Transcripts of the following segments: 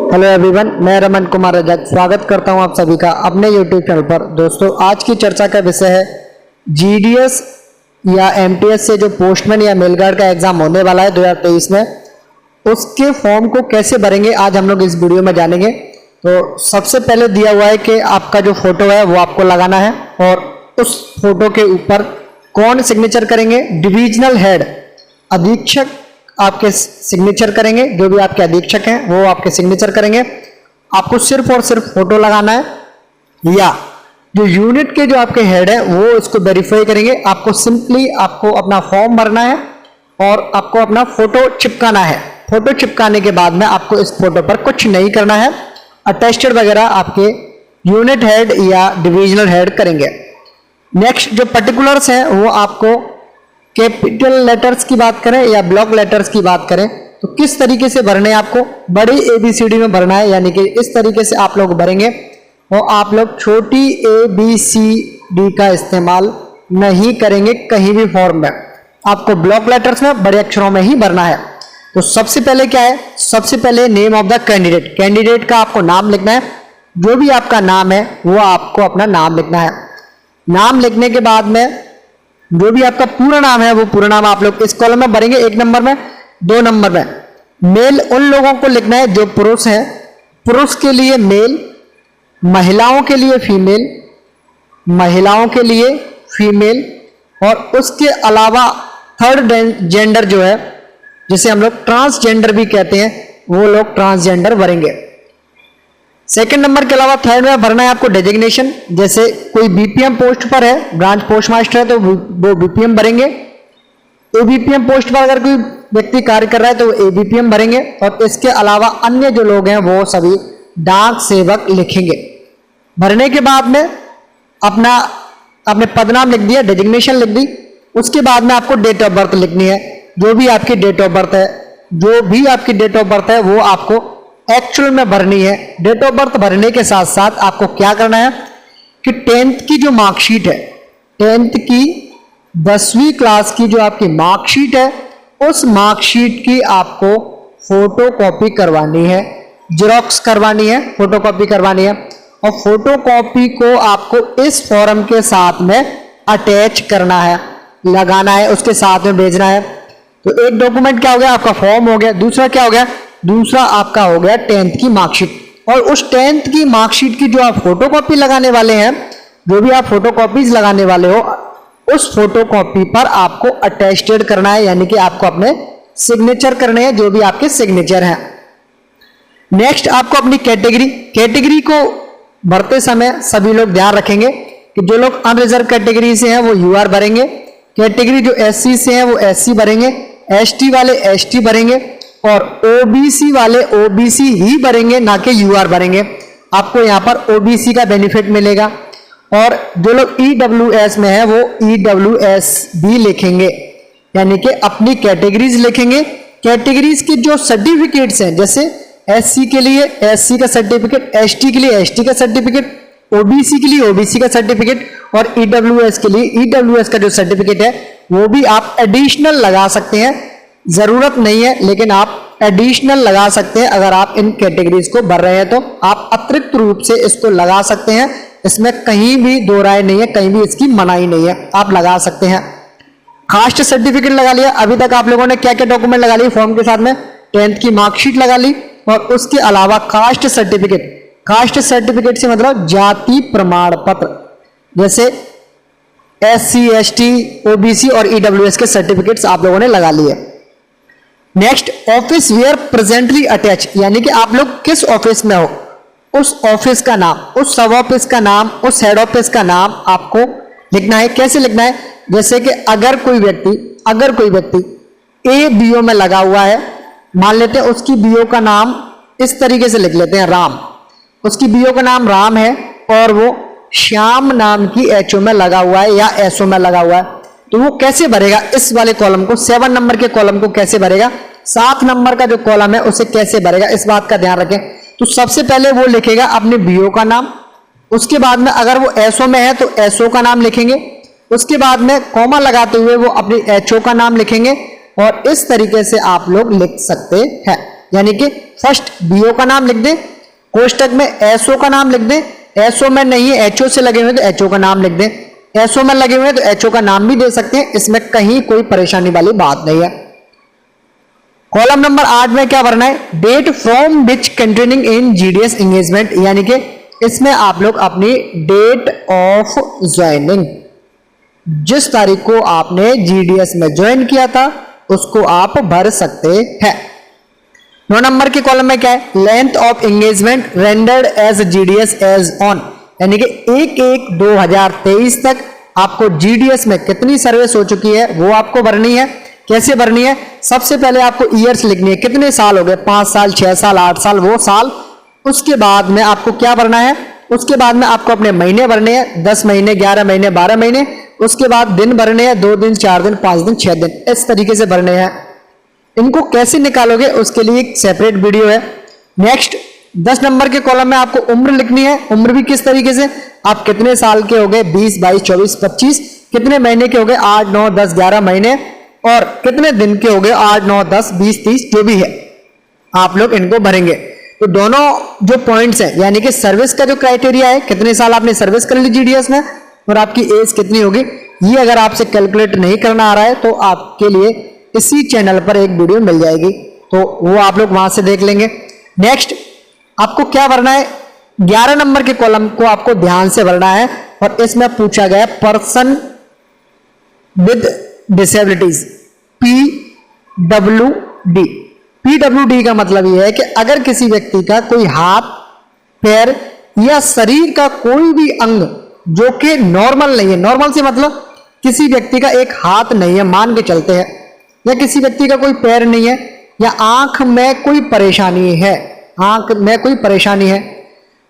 Hello everyone, मैं रमन कुमार रजक स्वागत करता हूं आप सभी का अपने यूट्यूब चैनल पर। दोस्तों, आज की चर्चा का विषय है जीडीएस या एमटीएस से जो पोस्टमैन या मेल गार्ड का एग्जाम होने वाला है 2023 में, उसके फॉर्म को कैसे भरेंगे आज हम लोग इस वीडियो में जानेंगे। तो सबसे पहले दिया हुआ है कि आपका जो फोटो है वो आपको लगाना है और उस फोटो के ऊपर कौन सिग्नेचर करेंगे? डिविजनल हेड, अधीक्षक आपके सिग्नेचर करेंगे। जो भी आपके अधीक्षक हैं वो आपके सिग्नेचर करेंगे। आपको सिर्फ और सिर्फ फोटो लगाना है, या जो यूनिट के जो आपके हेड है वो इसको वेरीफाई करेंगे। आपको सिंपली आपको अपना फॉर्म भरना है और आपको अपना फोटो चिपकाना है। फोटो चिपकाने के बाद में आपको इस फोटो पर कुछ नहीं करना है, अटेस्टेड वगैरह आपके यूनिट हेड या डिविजनल हेड करेंगे। नेक्स्ट जो पर्टिकुलर्स हैं वो आपको कैपिटल लेटर्स की बात करें या ब्लॉक लेटर्स की बात करें तो किस तरीके से भरने हैं, आपको बड़ी ABCD में भरना है, यानी कि इस तरीके से आप लोग भरेंगे और आप लोग छोटी ABCD का इस्तेमाल नहीं करेंगे कहीं भी फॉर्म में। आपको ब्लॉक लेटर्स में बड़े अक्षरों में ही भरना है। तो सबसे पहले क्या है, सबसे पहले name of the candidate, candidate का आपको नाम लिखना है। जो भी आपका नाम है वो आपको अपना नाम लिखना है। नाम लिखने के बाद में जो भी आपका पूरा नाम है वो पूरा नाम आप लोग इस कॉलम में भरेंगे, 1 नंबर में, 2 नंबर में। मेल उन लोगों को लिखना है जो पुरुष हैं, पुरुष के लिए मेल, महिलाओं के लिए फीमेल, महिलाओं के लिए फीमेल, और उसके अलावा थर्ड जेंडर जो है, जिसे हम लोग ट्रांसजेंडर भी कहते हैं, वो लोग ट्रांसजेंडर भरेंगे। सेकंड नंबर के अलावा थर्ड में भरना है आपको डेजिग्नेशन। जैसे कोई बीपीएम पोस्ट पर है, ब्रांच पोस्ट मास्टर है, तो वो बीपीएम भरेंगे। एबीपीएम पोस्ट पर अगर कोई व्यक्ति कार्य कर रहा है तो वो एबीपीएम भरेंगे। और इसके अलावा अन्य जो लोग हैं वो सभी डाक सेवक लिखेंगे। भरने के बाद में आपने पदनाम लिख दिया, डेजिग्नेशन लिख दी। उसके बाद में आपको डेट ऑफ बर्थ लिखनी है। जो भी आपकी डेट ऑफ बर्थ है, जो भी आपकी डेट ऑफ बर्थ है वो आपको एक्चुअल में भरनी है। डेट ऑफ बर्थ भरने के साथ साथ आपको क्या करना है कि 10th की जो मार्कशीट है, 10th की 10वीं क्लास की जो आपकी मार्कशीट है, उस मार्कशीट की आपको फोटो कॉपी करवानी है, जेरॉक्स करवानी है, फोटो कॉपी करवानी है। और फोटो कॉपी को आपको इस फॉर्म के साथ में अटैच करना है, लगाना है, उसके साथ में भेजना है। तो एक डॉक्यूमेंट क्या हो गया, आपका फॉर्म हो गया। दूसरा क्या हो गया, दूसरा आपका हो गया 10th की मार्कशीट। और उस 10th की मार्कशीट की जो आप फोटो कॉपी लगाने वाले हैं, जो भी आप फोटो कॉपीज लगाने वाले हो, उस फोटो कॉपी पर आपको अटेस्टेड करना है, यानी कि आपको अपने सिग्नेचर करने हैं, जो भी आपके सिग्नेचर हैं। नेक्स्ट आपको अपनी कैटेगरी को भरते समय सभी लोग ध्यान रखेंगे कि जो लोग अनरिजर्व कैटेगरी से हैं वो UR भरेंगे, कैटेगरी जो SC से हैं वो SC भरेंगे, ST वाले ST भरेंगे, और OBC वाले OBC ही भरेंगे, ना कि UR भरेंगे। आपको यहां पर OBC का बेनिफिट मिलेगा। और जो लोग EWS में है वो EWS भी लिखेंगे, यानी कि अपनी कैटेगरीज लिखेंगे। कैटेगरीज के जो सर्टिफिकेट्स हैं, जैसे SC के लिए SC का सर्टिफिकेट, ST के लिए ST का सर्टिफिकेट, OBC के लिए OBC का सर्टिफिकेट, और EWS के लिए EWS का जो सर्टिफिकेट है वो भी आप एडिशनल लगा सकते हैं। जरूरत नहीं है, लेकिन आप एडिशनल लगा सकते हैं। अगर आप इन कैटेगरीज को भर रहे हैं तो आप अतिरिक्त रूप से इसको लगा सकते हैं। इसमें कहीं भी दो राय नहीं है, कहीं भी इसकी मनाही नहीं है, आप लगा सकते हैं। कास्ट सर्टिफिकेट लगा लिया। अभी तक आप लोगों ने क्या क्या डॉक्यूमेंट लगा लिए फॉर्म के साथ में? 10th की मार्कशीट लगा ली, और उसके अलावा कास्ट सर्टिफिकेट। कास्ट सर्टिफिकेट से मतलब जाति प्रमाण पत्र, जैसे SC ST OBC और EWS के सर्टिफिकेट्स आप लोगों ने लगा लिए। Next, office where presently attach, यानी कि आप लोग किस ऑफिस में हो, उस ऑफिस का नाम, उस सब ऑफिस का नाम, उस हेड ऑफिस का नाम आपको लिखना है। कैसे लिखना है? जैसे कि अगर कोई व्यक्ति ABO में लगा हुआ है, मान लेते हैं उसकी BO का नाम इस तरीके से लिख लेते हैं, राम। उसकी BO का नाम राम है और वो श्याम नाम की HO में लगा हुआ है या SO में लगा हुआ है, तो वो कैसे भरेगा इस वाले कॉलम को? 7 नंबर के कॉलम को कैसे भरेगा? 7 नंबर का जो कॉलम है उसे कैसे भरेगा, इस बात का ध्यान रखें। तो सबसे पहले वो लिखेगा अपने BO का नाम। उसके बाद में अगर वो SO में है तो SO का नाम लिखेंगे। उसके बाद में कॉमा लगाते हुए वो अपनी HO का नाम लिखेंगे। और इस तरीके से आप लोग लिख सकते हैं। यानी कि फर्स्ट बीओ का नाम लिख दें, कोष्टक में एसओ का नाम लिख दें, एसओ में नहीं है एचओ से लगे हुए तो एचओ का नाम लिख दें, एसओ में लगे हुए तो एचओ का नाम भी दे सकते हैं, इसमें कहीं कोई परेशानी वाली बात नहीं है। कॉलम नंबर 8 में क्या भरना है, date from which containing in GDS engagement, यानी कि इसमें आप लोग अपनी डेट ऑफ ज्वाइनिंग, जिस तारीख को आपने जीडीएस में ज्वाइन किया था उसको आप भर सकते हैं। 9 नंबर के कॉलम में क्या है, length of engagement rendered as GDS as on, यानी कि 1/1/2023 तक आपको जीडीएस में कितनी सर्विस हो चुकी है वो आपको भरनी है। कैसे भरनी है, सबसे पहले आपको ईयर्स लिखनी है, कितने साल हो गए, 5 साल 6 साल 8 साल वो साल। उसके बाद में आपको क्या भरना है, उसके बाद में आपको अपने महीने भरने हैं, 10 महीने 11 महीने 12 महीने, उसके बाद दिन भरने हैं, 2 दिन 4 दिन 5 दिन 6 दिन, इस तरीके से भरने हैं। इनको कैसे निकालोगे उसके लिए एक सेपरेट वीडियो है। नेक्स्ट 10 नंबर के कॉलम में आपको उम्र लिखनी है, उम्र भी किस तरीके से, आप कितने साल के हो गए, 20 22 24 25, कितने महीने के हो गए, 8 9 10 11 महीने, और कितने दिन के हो गए, 8 9 10 20 30 जो भी है, आप लोग इनको भरेंगे। तो दोनों जो पॉइंट्स हैं, यानी कि सर्विस का जो क्राइटेरिया है, कितने साल आपने सर्विस कर ली जीडीएस में और आपकी एज कितनी होगी, ये अगर आपसे कैलकुलेट नहीं करना आ रहा है तो आपके लिए इसी चैनल पर एक वीडियो मिल जाएगी, तो वो आप लोग वहां से देख लेंगे। नेक्स्ट आपको क्या भरना है, 11 नंबर के कॉलम को आपको ध्यान से भरना है और इसमें पूछा गया person with disabilities, PWD। PWD का मतलब यह है कि अगर किसी व्यक्ति का कोई हाथ पैर या शरीर का कोई भी अंग जो कि नॉर्मल नहीं है, नॉर्मल से मतलब किसी व्यक्ति का एक हाथ नहीं है मान के चलते हैं, या किसी व्यक्ति का कोई पैर नहीं है, या आंख में कोई परेशानी है, आंख में कोई परेशानी है,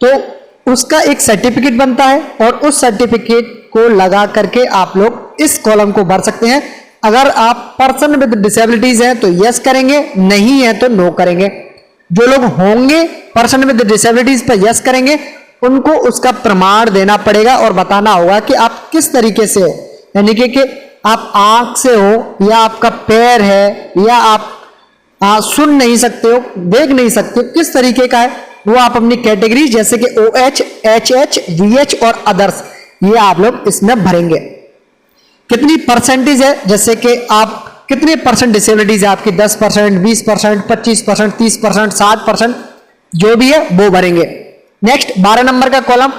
तो उसका एक सर्टिफिकेट बनता है और उस सर्टिफिकेट को लगा करके आप लोग इस कॉलम को भर सकते हैं। अगर आप पर्सन विद डिसेबिलिटीज हैं तो यस करेंगे, नहीं है तो नो करेंगे। जो लोग होंगे पर्सन विद डिसेबिलिटीज पर यस करेंगे, उनको उसका प्रमाण देना पड़ेगा और बताना होगा कि आप किस तरीके से हो, यानी कि आप आंख से हो, या आपका पैर है, या आप सुन नहीं सकते हो, देख नहीं सकते हो, किस तरीके का है वो आप अपनी कैटेगरी जैसे कि OH, HH, VH और अदर्स, ये आप लोग इसमें भरेंगे। कितनी परसेंटेज है, जैसे कि आप कितने परसेंट डिसेबिलिटीज है आपकी, 10%, 20%, 25%, 30%, 60%, जो भी है वो भरेंगे। नेक्स्ट 12 नंबर का कॉलम,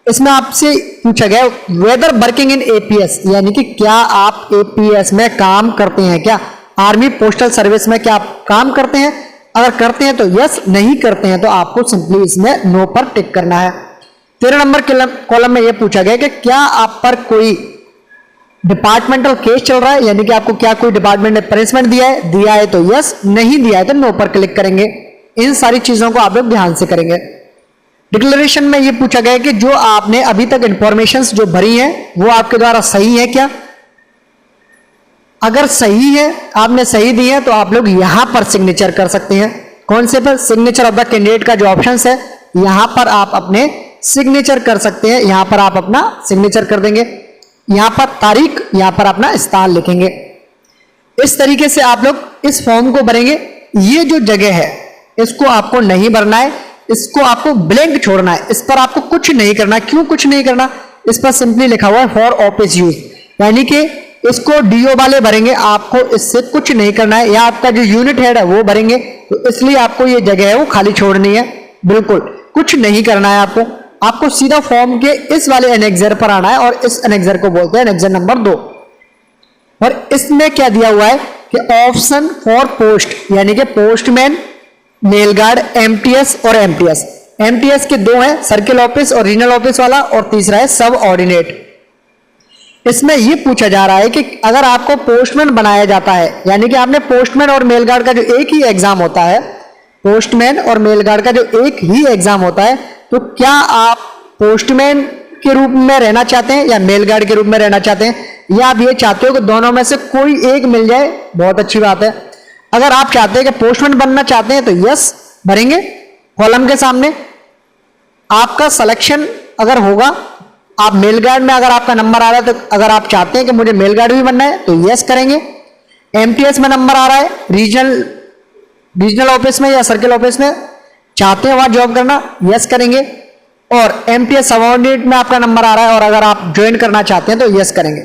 इसमें आपसे पूछा गया वेदर वर्किंग इन एपीएस, यानी कि क्या आप एपीएस में काम करते हैं, क्या आर्मी पोस्टल सर्विस में क्या आप काम करते हैं, अगर करते हैं तो यस, नहीं करते हैं तो आपको सिंपली इसमें नो पर टिक करना है। 13 नंबर कॉलम में यह पूछा गया कि क्या आप पर कोई डिपार्टमेंटल केस चल रहा है, यानी कि आपको क्या कोई डिपार्टमेंट ने पनिशमेंट दिया है तो यस, नहीं दिया है तो नो पर क्लिक करेंगे। इन सारी चीजों को आप लोग ध्यान से करेंगे। डिक्लेरेशन में यह पूछा गया कि जो आपने अभी तक इंफॉर्मेशंस जो भरी हैं वो आपके द्वारा सही है क्या, अगर सही है, आपने सही दी है तो आप लोग यहां पर सिग्नेचर कर सकते हैं। कौन से पर, सिग्नेचर ऑफ द कैंडिडेट का जो ऑप्शन है यहां पर आप अपने सिग्नेचर कर सकते हैं, यहां पर आप अपना सिग्नेचर कर देंगे, यहां पर तारीख, यहां पर अपना स्थान लिखेंगे। इस तरीके से आप लोग इस फॉर्म को भरेंगे। ये जो जगह है इसको आपको नहीं भरना है, इसको आपको ब्लैंक छोड़ना है, इस पर आपको कुछ नहीं करना। क्यों कुछ नहीं करना, इस पर सिंपली लिखा हुआ है फॉर ऑफिस यूज, यानी कि इसको डीओ वाले भरेंगे, आपको इससे कुछ नहीं करना है, या आपका जो यूनिट हेड है वो भरेंगे, तो इसलिए आपको ये जगह है वो खाली छोड़नी है, बिल्कुल कुछ नहीं करना है। आपको सीधा फॉर्म के इस वाले एनेक्सर पर आना है और इस एनेक्सर को बोलते हैं एनेक्सर नंबर 2। और इसमें क्या दिया हुआ है कि ऑप्शन फॉर पोस्ट, यानी कि पोस्टमैन, मेल गार्ड, एमटीएस और एमटीएस। एमटीएस के 2 हैं, सर्किल ऑफिस और रीजनल ऑफिस वाला, और तीसरा है सब ऑर्डिनेट। इसमें यह पूछा जा रहा है कि अगर आपको पोस्टमैन बनाया जाता है, यानी कि आपने पोस्टमैन और मेल गार्ड का जो एक ही एग्जाम होता है, पोस्टमैन और मेल गार्ड का जो एक ही एग्जाम होता है, तो क्या आप पोस्टमैन के रूप में रहना चाहते हैं या मेल गार्ड के रूप में रहना चाहते हैं, या आप ये चाहते हो कि दोनों में से कोई एक मिल जाए, बहुत अच्छी बात है। अगर आप चाहते हैं कि पोस्टमैन बनना चाहते हैं तो यस भरेंगे कॉलम के सामने। आपका सिलेक्शन अगर होगा, आप मेल गार्ड में अगर आपका नंबर आ रहा है तो अगर आप चाहते हैं कि मुझे मेल गार्ड भी बनना है तो यस करेंगे। एमटीएस में नंबर आ रहा है, रीजनल रीजनल ऑफिस में या सर्किल ऑफिस में चाहते हैं वहां जॉब करना, यस करेंगे। और एमटीएस सबऑर्डिनेट में आपका नंबर आ रहा है और अगर आप ज्वाइन करना चाहते हैं तो यस करेंगे।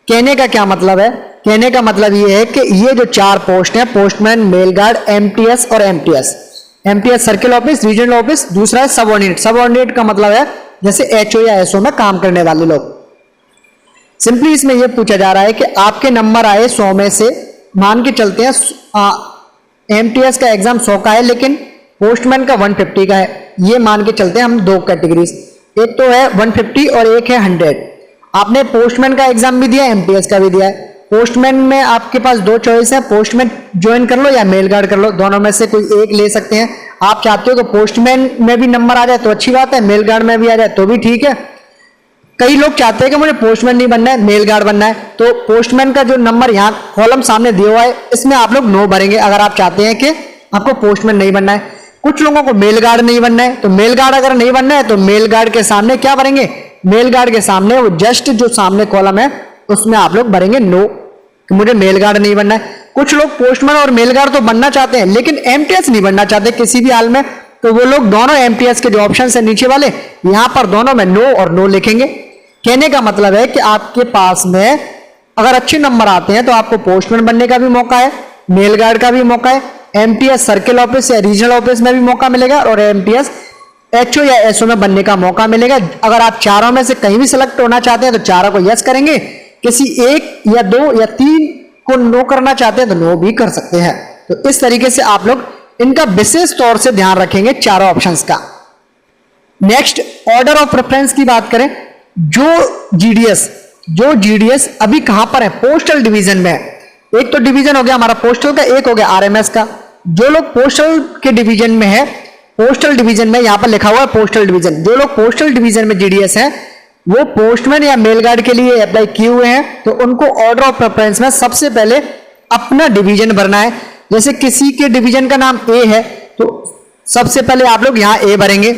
कहने का क्या मतलब है? कहने का मतलब ये है कि ये जो 4 पोस्ट हैं, पोस्टमैन, मेल गार्ड, एमटीएस और MTS, MTS circle office, regional office, दूसरा है सबऑर्डिनेट। सबऑर्डिनेट का मतलब है जैसे एचओ या एसओ में काम करने वाले लोग। सिंपली इसमें यह पूछा जा रहा है कि आपके नंबर आए 100 में से, मान के चलते हैं एमटीएस का एग्जाम 100 का है लेकिन पोस्टमैन का 150 का है। ये मान के चलते हैं हम 2 कैटेगरीज, एक तो है 150 और एक है 100। आपने पोस्टमैन का एग्जाम भी दिया, एमटीएस का भी दिया है। पोस्टमैन में आपके पास 2 चॉइस है, पोस्टमैन ज्वाइन कर लो या मेल गार्ड कर लो, दोनों में से कोई एक ले सकते हैं। आप चाहते हो तो पोस्टमैन में भी नंबर आ जाए तो अच्छी बात है, मेल गार्ड में भी आ जाए तो भी ठीक है। कई लोग चाहते हैं कि मुझे पोस्टमैन नहीं बनना है, मेल गार्ड बनना है, तो पोस्टमैन का जो नंबर यहाँ कॉलम सामने दिया हुआ है इसमें आप लोग नो भरेंगे अगर आप चाहते हैं कि आपको पोस्टमैन नहीं बनना है। कुछ लोगों को मेल गार्ड नहीं बनना है, तो मेल गार्ड अगर नहीं बनना है तो मेल गार्ड के सामने क्या भरेंगे? मेल गार्ड के सामने वो जस्ट जो सामने कॉलम है उसमें आप लोग भरेंगे नो, कि मुझे मेल गार्ड नहीं बनना है। कुछ लोग पोस्टमैन और मेल गार्ड तो बनना चाहते हैं लेकिन एमटीएस नहीं बनना चाहते किसी भी हाल में, तो वो लोग दोनों एमटीएस के जो ऑप्शन है नीचे वाले, यहां पर दोनों में नो और नो लिखेंगे। कहने का मतलब है कि आपके पास में अगर अच्छे नंबर आते हैं तो आपको पोस्टमैन बनने का भी मौका है, मेल गार्ड का भी मौका है, एमटीएस सर्किल ऑफिस या रीजनल ऑफिस में भी मौका मिलेगा और एमटीएस एचओ या एसओ में बनने का मौका मिलेगा। अगर आप चारों में से कहीं भी सिलेक्ट होना चाहते हैं तो चारों को यस करेंगे, किसी एक या 2 या 3 को नो करना चाहते हैं तो नो भी कर सकते हैं। तो इस तरीके से आप लोग इनका विशेष तौर से ध्यान रखेंगे चारों ऑप्शंस का। नेक्स्ट, ऑर्डर ऑफ प्रेफरेंस की बात करें, जो जीडीएस अभी कहां पर है? पोस्टल डिवीजन में है। एक तो डिवीजन हो गया हमारा पोस्टल का, एक हो गया आरएमएस का। जो लोग पोस्टल के डिवीजन में है, पोस्टल डिवीजन में यहां पर लिखा हुआ है पोस्टल डिवीजन, जो लोग पोस्टल डिवीजन में जीडीएस हैं वो पोस्टमैन या मेल गार्ड के लिए अप्लाई किए हुए हैं, तो उनको ऑर्डर ऑफ प्रेफरेंस में सबसे पहले अपना डिवीजन भरना है। जैसे किसी के डिवीजन का नाम ए है तो सबसे पहले आप लोग यहां ए भरेंगे।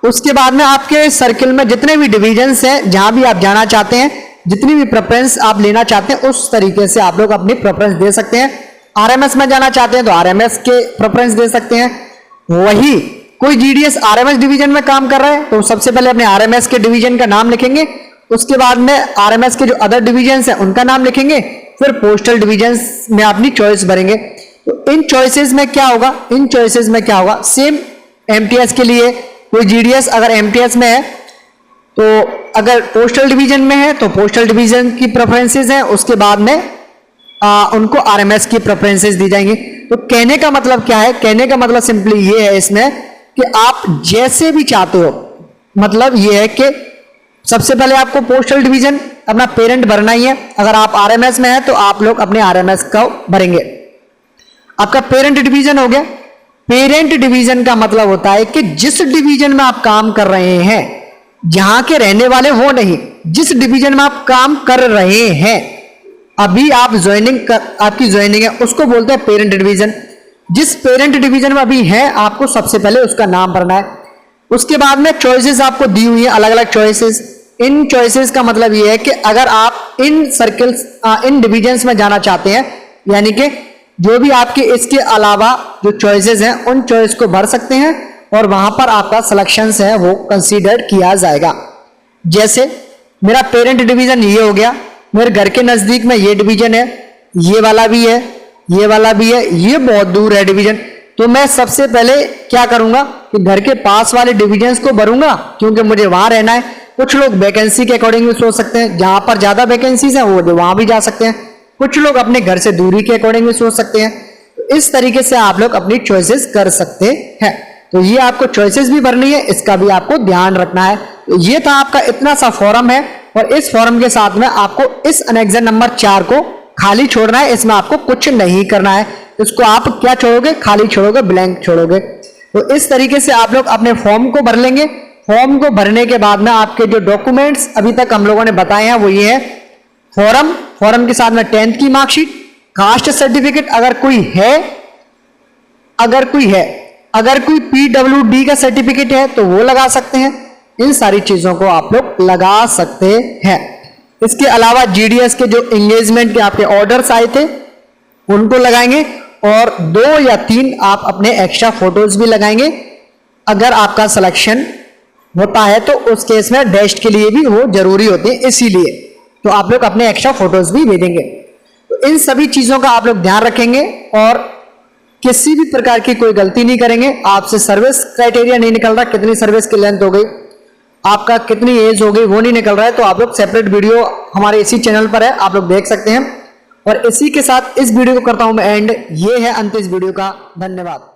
उसके बाद में आपके सर्किल में जितने भी डिवीजन्स हैं, जहां भी आप जाना चाहते हैं, जितनी भी प्रेफरेंस आप लेना चाहते हैं उस तरीके से आप लोग अपनी प्रेफरेंस दे सकते हैं। आरएमएस में जाना चाहते हैं तो आरएमएस के प्रेफरेंस दे सकते हैं। वही कोई जीडीएस आरएमएस डिवीजन में काम कर रहा है तो सबसे पहले अपने आरएमएस के डिवीजन का नाम लिखेंगे, उसके बाद में आरएमएस के जो अदर डिवीजन्स हैं उनका नाम लिखेंगे, फिर पोस्टल डिवीजन्स में अपनी चॉइस भरेंगे। तो इन चॉइसेस में क्या होगा? सेम एमटीएस के लिए कोई जीडीएस अगर एमटीएस में है तो अगर पोस्टल डिवीजन में है तो पोस्टल डिवीजन की प्रेफरेंसेस हैं, उसके बाद में उनको आरएमएस की प्रेफरेंसेस दी जाएंगी। तो कहने का मतलब क्या है? कहने का मतलब सिंपली ये है इसमें कि आप जैसे भी चाहते हो, मतलब ये है कि सबसे पहले आपको पोस्टल डिवीजन अपना पेरेंट भरना ही है। अगर आप आरएमएस में है तो आप लोग अपने आरएमएस का भरेंगे। आपका पेरेंट डिवीजन हो गया। पेरेंट डिवीजन का मतलब होता है कि जिस डिवीजन में आप काम कर रहे हैं, जहां के रहने वाले वो नहीं, जिस डिवीजन में आप काम कर रहे हैं, अभी आप आपकी ज्वाइनिंग है, उसको बोलते हैं पेरेंट डिवीजन। जिस पेरेंट डिवीजन में अभी है आपको सबसे पहले उसका नाम भरना है। उसके बाद में चॉइसेस आपको दी हुई है, अलग अलग चॉइसेस। इन चॉइसेस का मतलब यह है कि अगर आप इन सर्कल्स इन डिवीजन्स में जाना चाहते हैं, यानी कि जो भी आपके इसके अलावा जो चॉइसेस हैं उन चॉइस को भर सकते हैं और वहां पर आपका सिलेक्शंस है वो कंसीडर किया जाएगा। जैसे मेरा पेरेंट डिवीजन ये हो गया, मेरे घर के नजदीक में ये डिवीजन है, ये वाला भी है, ये वाला भी है, ये बहुत दूर है डिवीजन, तो मैं सबसे पहले क्या करूंगा कि घर के पास वाले डिवीजन्स को भरूंगा क्योंकि मुझे वहां रहना है। कुछ लोग वैकेंसी के अकॉर्डिंग भी सोच सकते हैं, जहां पर ज्यादा वैकेंसीज हैं वो वहां भी जा सकते हैं। कुछ लोग अपने घर से दूरी के अकॉर्डिंग भी सोच सकते हैं। तो इस तरीके से आप लोग अपनी चॉइसेस कर सकते हैं। तो ये आपको चॉइसेस भी भरनी है, इसका भी आपको ध्यान रखना है। तो ये था आपका इतना सा फॉर्म है और इस फॉर्म के साथ में आपको इस अनेक्जर नंबर 4 को खाली छोड़ना है। इसमें आपको कुछ नहीं करना है, इसको आप क्या छोड़ोगे? खाली छोड़ोगे, ब्लैंक छोड़ोगे। तो इस तरीके से आप लोग अपने फॉर्म को भर लेंगे। फॉर्म को भरने के बाद में आपके जो डॉक्यूमेंट्स अभी तक हम लोगों ने बताए हैं वो ये है, फॉर्म के साथ में 10th की मार्कशीट, कास्ट सर्टिफिकेट अगर कोई पीडब्ल्यूडी का सर्टिफिकेट है तो वो लगा सकते हैं। इन सारी चीजों को आप लोग लगा सकते हैं। इसके अलावा जीडीएस के जो एंगेजमेंट के आपके ऑर्डर्स आए थे उनको लगाएंगे और 2 या 3 आप अपने एक्स्ट्रा फोटोज भी लगाएंगे। अगर आपका सिलेक्शन होता है तो उस केस में टेस्ट के लिए भी वो जरूरी होते हैं, इसीलिए तो आप लोग अपने एक्स्ट्रा फोटोज भी भेजेंगे। तो इन सभी चीजों का आप लोग ध्यान रखेंगे और किसी भी प्रकार की कोई गलती नहीं करेंगे। आपसे सर्विस क्राइटेरिया नहीं निकल रहा, कितनी सर्विस की लेंथ हो गई, आपका कितनी एज हो गई, वो नहीं निकल रहा है, तो आप लोग सेपरेट वीडियो हमारे इसी चैनल पर है, आप लोग देख सकते हैं। और इसी के साथ इस वीडियो को करता हूं मैं एंड। ये है अंत इस वीडियो का। धन्यवाद।